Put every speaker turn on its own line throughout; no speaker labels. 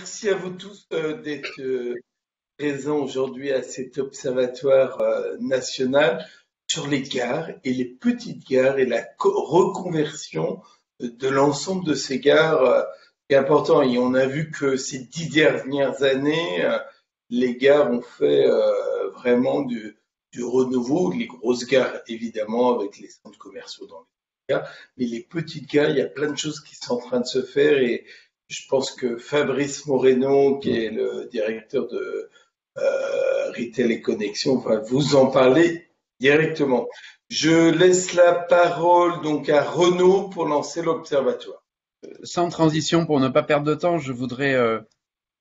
merci à vous tous d'être présents aujourd'hui à cet observatoire national sur les gares et les petites gares et la reconversion de l'ensemble de ces gares qui est important. Et on a vu que ces 10 dernières années, les gares ont fait vraiment du renouveau. Les grosses gares, évidemment, avec les centres commerciaux dans les gares, mais les petites gares, il y a plein de choses qui sont en train de se faire et je pense que Fabrice Moreno, qui est le directeur de Retail et Connexion, va vous en parler directement. Je laisse la parole donc à Renaud pour lancer l'observatoire.
Sans transition, pour ne pas perdre de temps, je voudrais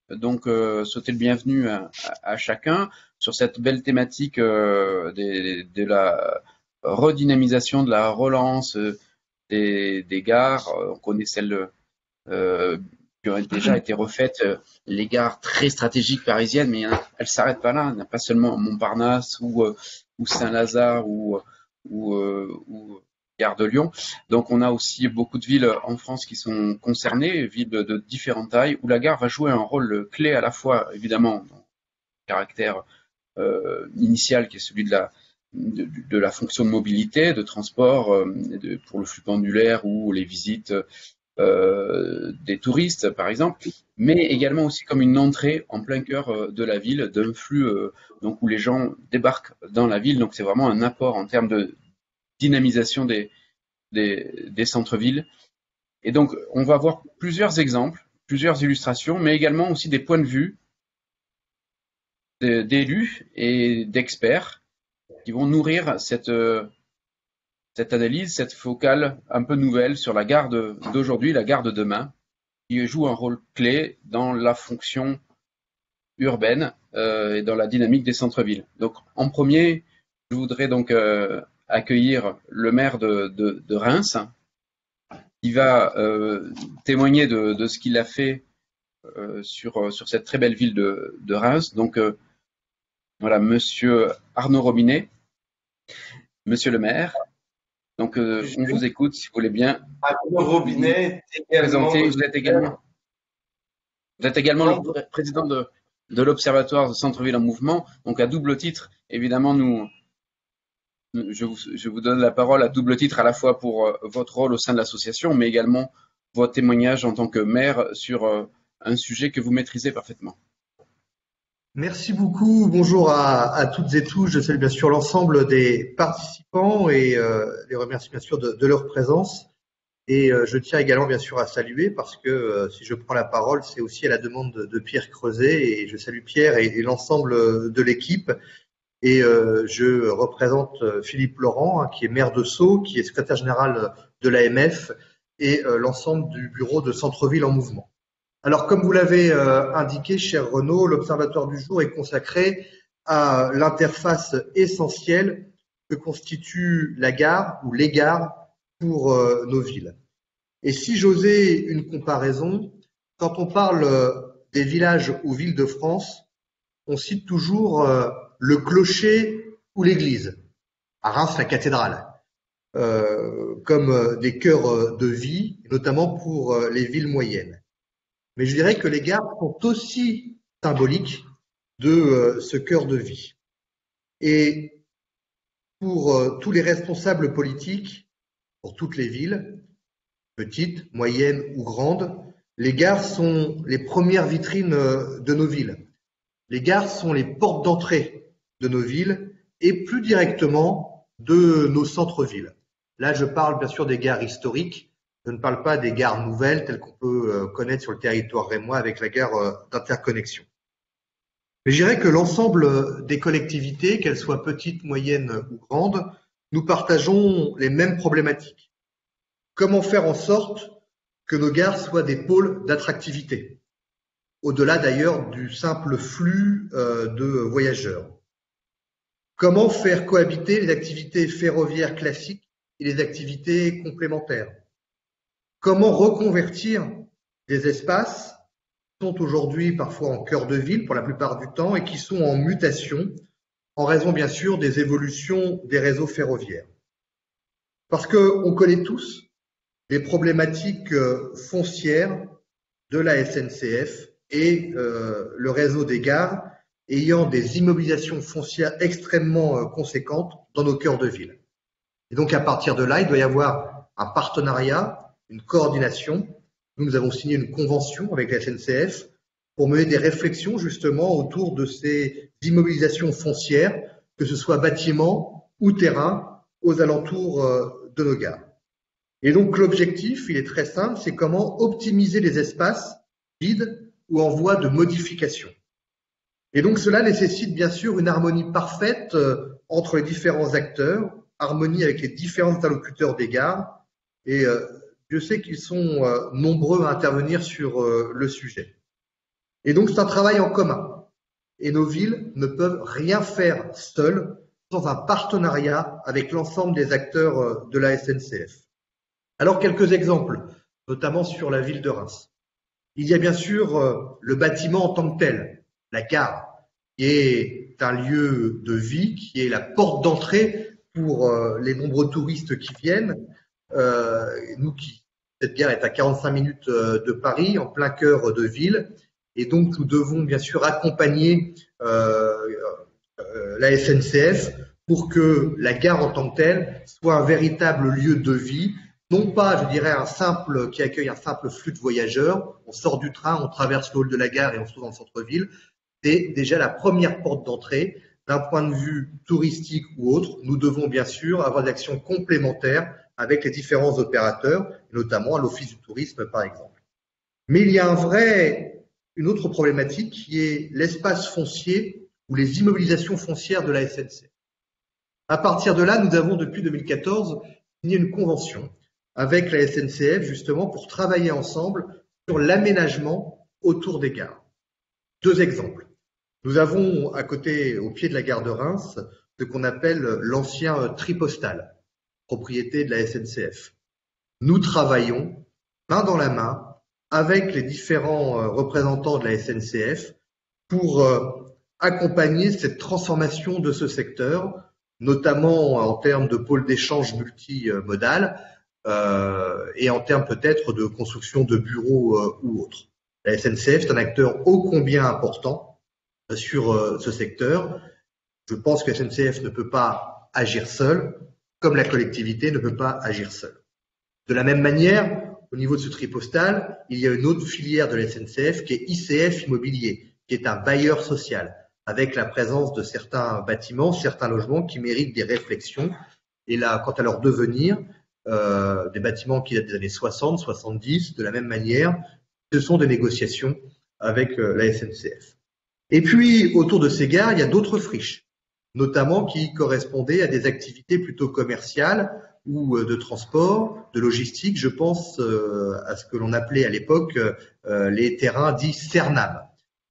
souhaiter le bienvenu à chacun sur cette belle thématique de la redynamisation, de la relance des gares. On connaît celle qui ont déjà été refaites, les gares très stratégiques parisiennes, mais elles s'arrêtent pas là. Il n'y a pas seulement Montparnasse ou Saint-Lazare ou Gare de Lyon. Donc on a aussi beaucoup de villes en France qui sont concernées, villes de différentes tailles, où la gare va jouer un rôle clé à la fois, évidemment, dans le caractère initial qui est celui de la fonction de mobilité, de transport, pour le flux pendulaire ou les visites des touristes, par exemple, mais également aussi comme une entrée en plein cœur de la ville, d'un flux donc où les gens débarquent dans la ville. Donc c'est vraiment un apport en termes de dynamisation des centres-villes. Et donc on va voir plusieurs exemples, plusieurs illustrations, mais également aussi des points de vue d'élus et d'experts qui vont nourrir cette analyse, cette focale un peu nouvelle sur la gare d'aujourd'hui, la gare de demain, qui joue un rôle clé dans la fonction urbaine et dans la dynamique des centres-villes. Donc, en premier, je voudrais donc accueillir le maire de Reims, qui va témoigner de ce qu'il a fait sur cette très belle ville de Reims. Donc, voilà, Monsieur Arnaud Robinet, Monsieur le maire. Donc, on vous écoute, si vous voulez bien.
Arnaud Robinet,
présenter. Vous êtes également le président de l'Observatoire de Centre-Ville en Mouvement. Donc, à double titre, évidemment, je vous donne la parole à double titre, à la fois pour votre rôle au sein de l'association, mais également votre témoignage en tant que maire sur un sujet que vous maîtrisez parfaitement.
Merci beaucoup. Bonjour à toutes et tous. Je salue bien sûr l'ensemble des participants et les remercie bien sûr de leur présence. Et je tiens également bien sûr à saluer parce que si je prends la parole, c'est aussi à la demande de Pierre Creuset et je salue Pierre et l'ensemble de l'équipe. Et je représente Philippe Laurent, qui est maire de Sceaux, qui est secrétaire général de l'AMF et l'ensemble du bureau de Centre-Ville en Mouvement. Alors, comme vous l'avez indiqué, cher Renaud, l'Observatoire du jour est consacré à l'interface essentielle que constitue la gare ou les gares pour nos villes. Et si j'osais une comparaison, quand on parle des villages ou villes de France, on cite toujours le clocher ou l'église. À Reims, la cathédrale, comme des cœurs de vie, notamment pour les villes moyennes. Mais je dirais que les gares sont aussi symboliques de ce cœur de vie. Et pour tous les responsables politiques, pour toutes les villes, petites, moyennes ou grandes, les gares sont les premières vitrines de nos villes. Les gares sont les portes d'entrée de nos villes et plus directement de nos centres-villes. Là, je parle bien sûr des gares historiques. Je ne parle pas des gares nouvelles telles qu'on peut connaître sur le territoire rémois avec la gare d'interconnexion. Mais je dirais que l'ensemble des collectivités, qu'elles soient petites, moyennes ou grandes, nous partageons les mêmes problématiques. Comment faire en sorte que nos gares soient des pôles d'attractivité, au-delà d'ailleurs du simple flux de voyageurs? Comment faire cohabiter les activités ferroviaires classiques et les activités complémentaires? Comment reconvertir des espaces qui sont aujourd'hui parfois en cœur de ville pour la plupart du temps et qui sont en mutation en raison bien sûr des évolutions des réseaux ferroviaires? Parce qu'on connaît tous les problématiques foncières de la SNCF et le réseau des gares ayant des immobilisations foncières extrêmement conséquentes dans nos cœurs de ville. Et donc, à partir de là, il doit y avoir un partenariat, une coordination. Nous avons signé une convention avec la SNCF pour mener des réflexions justement autour de ces immobilisations foncières, que ce soit bâtiments ou terrains, aux alentours de nos gares. Et donc, l'objectif, il est très simple, c'est comment optimiser les espaces vides ou en voie de modification. Et donc, cela nécessite bien sûr une harmonie parfaite entre les différents acteurs, harmonie avec les différents interlocuteurs des gares, et je sais qu'ils sont nombreux à intervenir sur le sujet. Et donc, c'est un travail en commun. Et nos villes ne peuvent rien faire seules sans un partenariat avec l'ensemble des acteurs de la SNCF. Alors, quelques exemples, notamment sur la ville de Reims. Il y a bien sûr le bâtiment en tant que tel, la gare, qui est un lieu de vie, qui est la porte d'entrée pour les nombreux touristes qui viennent. Cette gare est à 45 minutes de Paris, en plein cœur de ville, et donc nous devons bien sûr accompagner la SNCF pour que la gare en tant que telle soit un véritable lieu de vie, non pas, je dirais, qui accueille un simple flux de voyageurs. On sort du train, on traverse le hall de la gare et on se trouve dans le centre-ville. C'est déjà la première porte d'entrée. D'un point de vue touristique ou autre, nous devons bien sûr avoir des actions complémentaires avec les différents opérateurs, notamment à l'Office du tourisme par exemple. Mais il y a une autre problématique qui est l'espace foncier ou les immobilisations foncières de la SNCF. À partir de là, nous avons depuis 2014 signé une convention avec la SNCF justement pour travailler ensemble sur l'aménagement autour des gares. Deux exemples. Nous avons à côté, au pied de la gare de Reims, ce qu'on appelle l'ancien tripostal, propriété de la SNCF. Nous travaillons main dans la main avec les différents représentants de la SNCF pour accompagner cette transformation de ce secteur, notamment en termes de pôle d'échange multimodal et en termes peut-être de construction de bureaux ou autres. La SNCF est un acteur ô combien important sur ce secteur. Je pense que la SNCF ne peut pas agir seule, comme la collectivité ne peut pas agir seule. De la même manière, au niveau de ce tripostal, il y a une autre filière de la SNCF qui est ICF Immobilier, qui est un bailleur social, avec la présence de certains bâtiments, certains logements qui méritent des réflexions. Et là, quant à leur devenir, des bâtiments qui datent des années 60, 70, de la même manière, ce sont des négociations avec la SNCF. Et puis, autour de ces gares, il y a d'autres friches, notamment qui correspondaient à des activités plutôt commerciales ou de transport, de logistique. Je pense à ce que l'on appelait à l'époque les terrains dits CERNAM.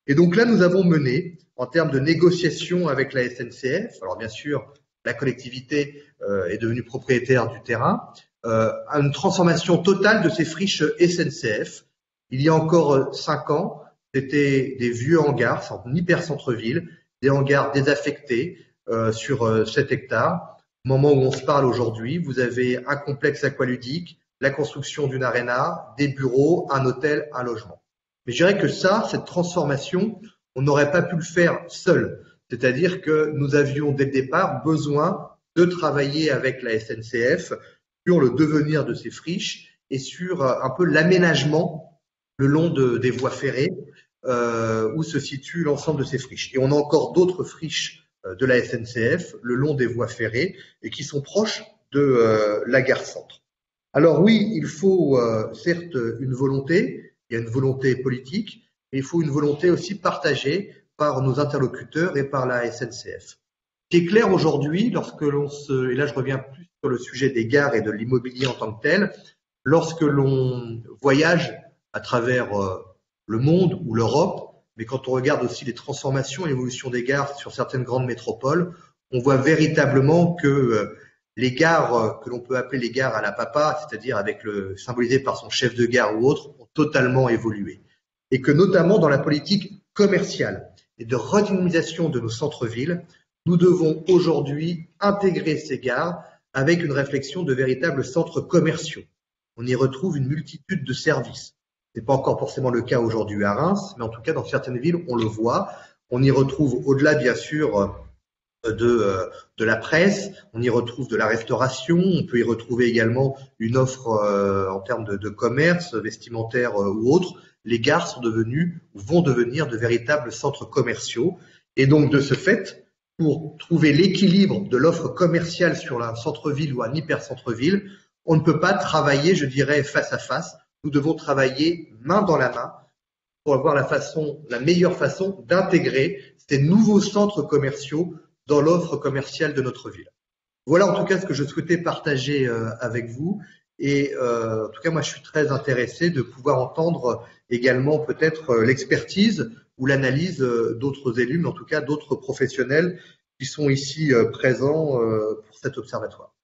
Et donc là, nous avons mené, en termes de négociations avec la SNCF, alors bien sûr, la collectivité est devenue propriétaire du terrain, une transformation totale de ces friches SNCF. Il y a encore 5 ans, c'était des vieux hangars, en hyper centre-ville, des hangars désaffectés sur 7 hectares. Au moment où on se parle aujourd'hui, vous avez un complexe aqualudique, la construction d'une aréna, des bureaux, un hôtel, un logement. Mais je dirais que cette transformation, on n'aurait pas pu le faire seul. C'est-à-dire que nous avions dès le départ besoin de travailler avec la SNCF sur le devenir de ces friches et sur un peu l'aménagement le long des voies ferrées où se situe l'ensemble de ces friches. Et on a encore d'autres friches de la SNCF le long des voies ferrées et qui sont proches de la gare centre. Alors oui, il faut certes une volonté, il y a une volonté politique, mais il faut une volonté aussi partagée par nos interlocuteurs et par la SNCF. Ce qui est clair aujourd'hui, et là je reviens plus sur le sujet des gares et de l'immobilier en tant que tel, lorsque l'on voyage à travers le monde ou l'Europe, mais quand on regarde aussi les transformations et l'évolution des gares sur certaines grandes métropoles, on voit véritablement que les gares que l'on peut appeler les gares à la papa, c'est-à-dire symbolisées par son chef de gare ou autre, ont totalement évolué. Et que notamment dans la politique commerciale et de redynamisation de nos centres-villes, nous devons aujourd'hui intégrer ces gares avec une réflexion de véritables centres commerciaux. On y retrouve une multitude de services, C'est pas encore forcément le cas aujourd'hui à Reims, mais en tout cas dans certaines villes, on le voit. On y retrouve au-delà, bien sûr, de la presse, on y retrouve de la restauration, on peut y retrouver également une offre en termes de commerce, vestimentaire ou autre. Les gares sont devenues, ou vont devenir de véritables centres commerciaux. Et donc, de ce fait, pour trouver l'équilibre de l'offre commerciale sur un centre-ville ou un hyper-centre-ville, on ne peut pas travailler, je dirais, face à face. Nous devons travailler main dans la main pour avoir la meilleure façon d'intégrer ces nouveaux centres commerciaux dans l'offre commerciale de notre ville. Voilà en tout cas ce que je souhaitais partager avec vous. Et en tout cas, moi, je suis très intéressé de pouvoir entendre également peut-être l'expertise ou l'analyse d'autres élus, mais en tout cas d'autres professionnels qui sont ici présents pour cet observatoire.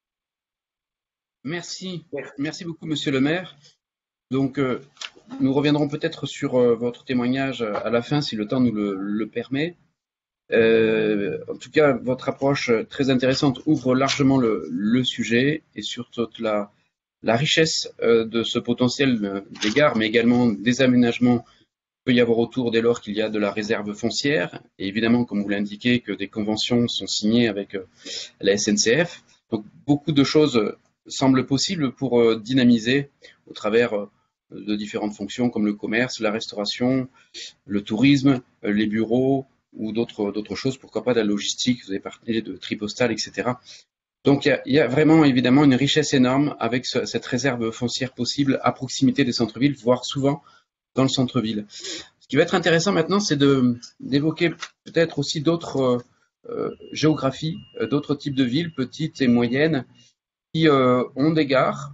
Merci beaucoup, Monsieur le maire. Donc, nous reviendrons peut-être sur votre témoignage à la fin, si le temps nous le permet. En tout cas, votre approche très intéressante ouvre largement le sujet et sur toute la richesse de ce potentiel des gares, mais également des aménagements qu'il peut y avoir autour dès lors qu'il y a de la réserve foncière. Et évidemment, comme vous l'indiquez, que des conventions sont signées avec la SNCF. Donc, beaucoup de choses semblent possibles pour dynamiser au travers de différentes fonctions comme le commerce, la restauration, le tourisme, les bureaux ou d'autres choses, pourquoi pas de la logistique, vous avez parlé de tri postal, etc. Donc il y a vraiment évidemment une richesse énorme avec cette réserve foncière possible à proximité des centres-villes, voire souvent dans le centre-ville. Ce qui va être intéressant maintenant, c'est d'évoquer peut-être aussi d'autres géographies, d'autres types de villes, petites et moyennes, qui ont des gares,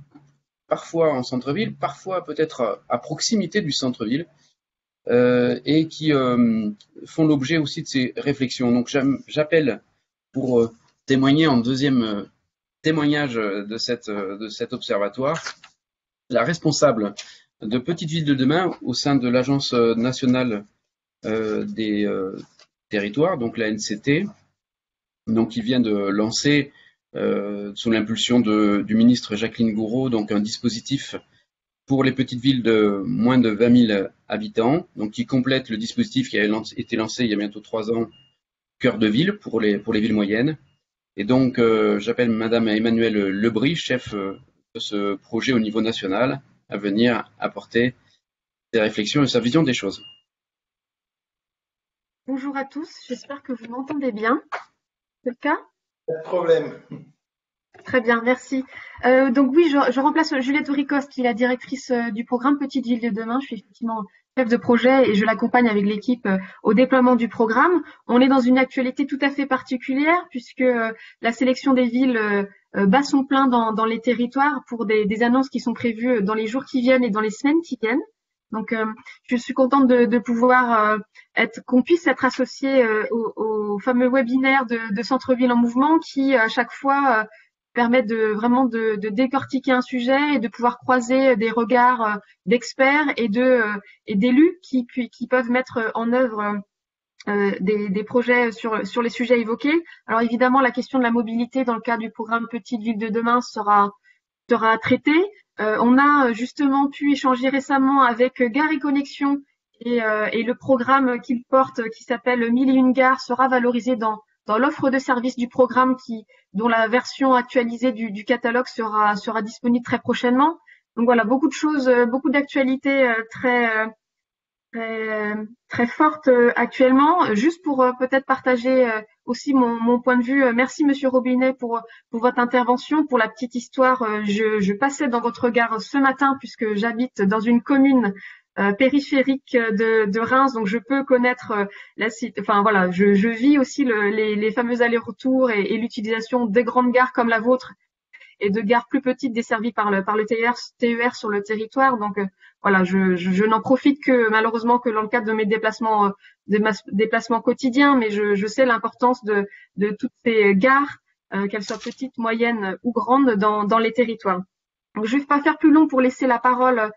parfois en centre-ville, parfois peut-être à proximité du centre-ville, et qui font l'objet aussi de ces réflexions. Donc j'appelle pour témoigner en deuxième témoignage de cet observatoire la responsable de Petites Villes de demain au sein de l'Agence nationale des territoires, donc la NCT, donc qui vient de lancer sous l'impulsion du ministre Jacqueline Gouraud, donc un dispositif pour les petites villes de moins de 20 000 habitants, donc qui complète le dispositif qui a été lancé il y a bientôt 3 ans, Cœur de ville, pour les villes moyennes. Et donc, j'appelle Madame Emmanuelle Lebris, chef de ce projet au niveau national, à venir apporter ses réflexions et sa vision des choses.
Bonjour à tous, j'espère que vous m'entendez bien. C'est le cas ?
Pas de problème.
Très bien, merci. Donc oui, je remplace Juliette Auricoste, qui est la directrice du programme Petite Ville de demain. Je suis effectivement chef de projet et je l'accompagne avec l'équipe au déploiement du programme. On est dans une actualité tout à fait particulière puisque la sélection des villes bat son plein dans les territoires pour des annonces qui sont prévues dans les jours qui viennent et dans les semaines qui viennent. Donc, je suis contente de pouvoir qu'on puisse être associé au fameux webinaire de Centre-Ville en mouvement qui, à chaque fois, permet vraiment de décortiquer un sujet et de pouvoir croiser des regards d'experts et d'élus qui peuvent mettre en œuvre des projets sur les sujets évoqués. Alors évidemment, la question de la mobilité dans le cadre du programme Petite Ville de demain sera traitée. On a justement pu échanger récemment avec Gare et Connexion et le programme qu'il porte qui s'appelle 1001 gares sera valorisé dans l'offre de services du programme dont la version actualisée du catalogue sera disponible très prochainement. Donc voilà, beaucoup de choses, beaucoup d'actualités très fortes actuellement. Juste pour peut-être partager aussi mon point de vue. Merci Monsieur Robinet pour votre intervention. Pour la petite histoire, je passais dans votre gare ce matin puisque j'habite dans une commune périphérique de Reims, donc je peux connaître la site. Enfin voilà, je vis aussi les fameux allers-retours et l'utilisation des grandes gares comme la vôtre et de gares plus petites desservies par le TER sur le territoire. Donc voilà, je n'en profite que malheureusement que dans le cadre de mes déplacements quotidiens, mais je sais l'importance de toutes ces gares, qu'elles soient petites, moyennes ou grandes, dans les territoires. Donc je vais pas faire plus long pour laisser la parole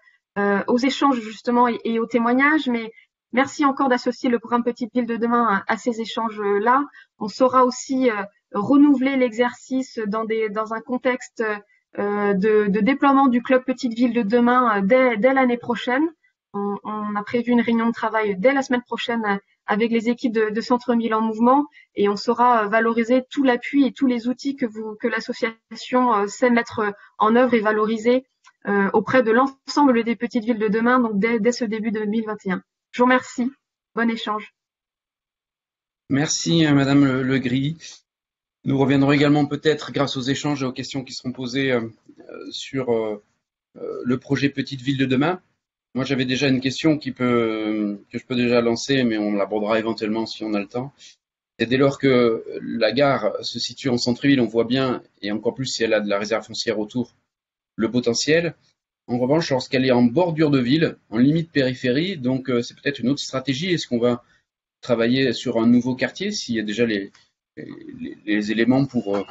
aux échanges justement et aux témoignages, mais merci encore d'associer le programme Petite Ville de demain à ces échanges-là. On saura aussi renouveler l'exercice dans un contexte de déploiement du club Petite Ville de demain dès l'année prochaine. On a prévu une réunion de travail dès la semaine prochaine avec les équipes de Centre-Ville en mouvement et on saura valoriser tout l'appui et tous les outils que l'association sait mettre en œuvre et valoriser auprès de l'ensemble des petites villes de demain, donc dès ce début de 2021. Je vous remercie. Bon échange.
Merci, Madame Legris. Nous reviendrons également peut-être grâce aux échanges et aux questions qui seront posées sur le projet Petite Ville de demain. Moi, j'avais déjà une question que je peux déjà lancer, mais on l'abordera éventuellement si on a le temps. C'est dès lors que la gare se situe en centre-ville, on voit bien, et encore plus si elle a de la réserve foncière autour, le potentiel. En revanche, lorsqu'elle est en bordure de ville, en limite périphérie, donc c'est peut-être une autre stratégie. Est-ce qu'on va travailler sur un nouveau quartier s'il y a déjà les éléments pour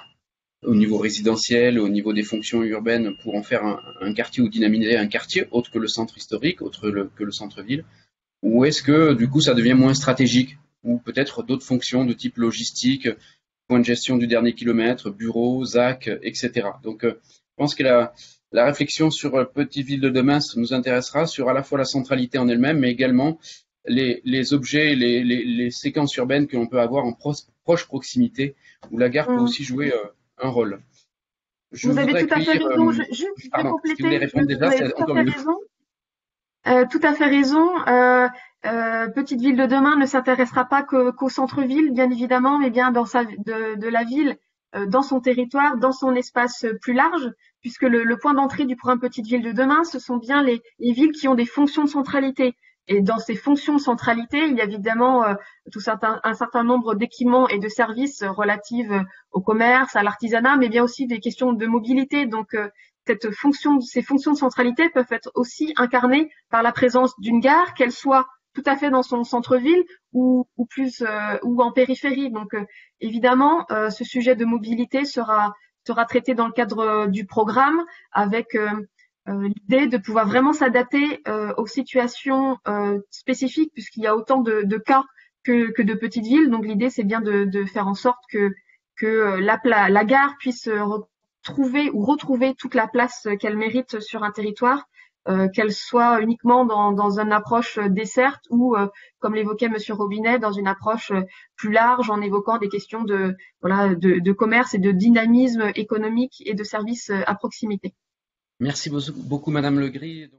au niveau résidentiel, au niveau des fonctions urbaines, pour en faire un quartier ou dynamiser un quartier autre que le centre historique, autre que le centre-ville? Ou est-ce que du coup ça devient moins stratégique, ou peut-être d'autres fonctions de type logistique, point de gestion du dernier kilomètre, bureau, ZAC, etc. Donc je pense que la réflexion sur Petite Ville de demain nous intéressera sur à la fois la centralité en elle-même, mais également les objets, les séquences urbaines que l'on peut avoir en proche proximité, où la gare peut aussi jouer un rôle.
Vous avez tout à fait raison. Je vais compléter.
Si vous voulez répondre déjà, c'est encore mieux.
Tout à fait raison. Petite Ville de demain ne s'intéressera pas qu'au centre-ville, bien évidemment, mais bien de la ville, dans son territoire, dans son espace plus large, puisque le point d'entrée du programme Petite Ville de demain, ce sont bien les villes qui ont des fonctions de centralité. Et dans ces fonctions de centralité, il y a évidemment un certain nombre d'équipements et de services relatifs au commerce, à l'artisanat, mais bien aussi des questions de mobilité. Donc, ces fonctions de centralité peuvent être aussi incarnées par la présence d'une gare, qu'elle soit tout à fait dans son centre-ville ou en périphérie. Donc, évidemment, ce sujet de mobilité sera traité dans le cadre du programme avec l'idée de pouvoir vraiment s'adapter aux situations spécifiques, puisqu'il y a autant de cas que de petites villes. Donc l'idée, c'est bien de faire en sorte que la gare puisse retrouver toute la place qu'elle mérite sur un territoire, qu'elle soit uniquement dans une approche desserte ou, comme l'évoquait Monsieur Robinet, dans une approche plus large en évoquant des questions de commerce et de dynamisme économique et de services à proximité.
Merci beaucoup, Madame Legris.